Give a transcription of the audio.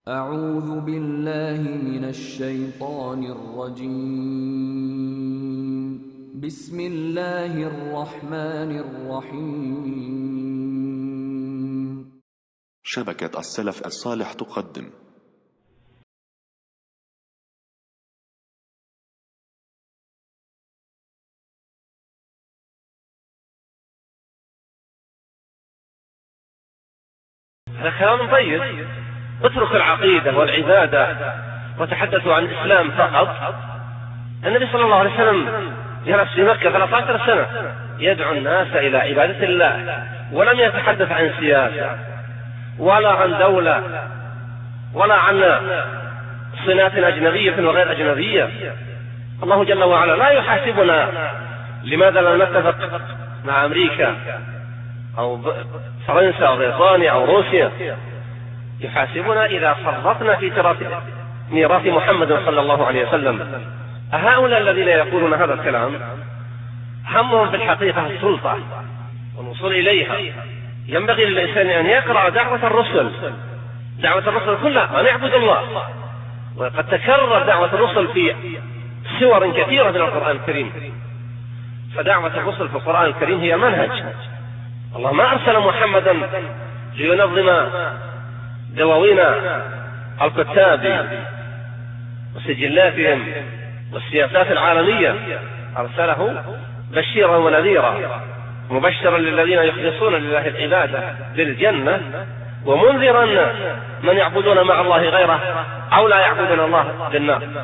أعوذ بالله من الشيطان الرجيم. بسم الله الرحمن الرحيم. شبكة السلف الصالح تقدم. هذا كلام طيب. اتركوا العقيدة والعبادة وتحدثوا عن الإسلام فقط. النبي صلى الله عليه وسلم جلس في مكة 13 سنة يدعو الناس إلى عبادة الله، ولم يتحدث عن سياسة ولا عن دولة ولا عن صناعات أجنبية وغير أجنبية. الله جل وعلا لا يحاسبنا لماذا لا نتفق مع أمريكا أو فرنسا أو بريطانيا أو روسيا، يحاسبنا إذا فرطنا في ميراث محمد صلى الله عليه وسلم. هؤلاء الذين يقولون هذا الكلام همهم في الحقيقة السلطة والوصول إليها. ينبغي للإنسان أن يقرأ دعوة الرسل كلها أن يعبد الله، وقد تكرر دعوة الرسل في سور كثيرة من القرآن الكريم. فدعوة الرسل في القرآن الكريم هي منهج. الله ما أرسل محمدا لينظم دواوين الكتاب وسجلاتهم والسياسات العالميي، أرسله بشيرا ونذيرا، مبشرا للذين يخلصون لله العبادة بالجنة، ومنذرا من يعبدون مع الله غيره أو لا يعبدون الله بالنار.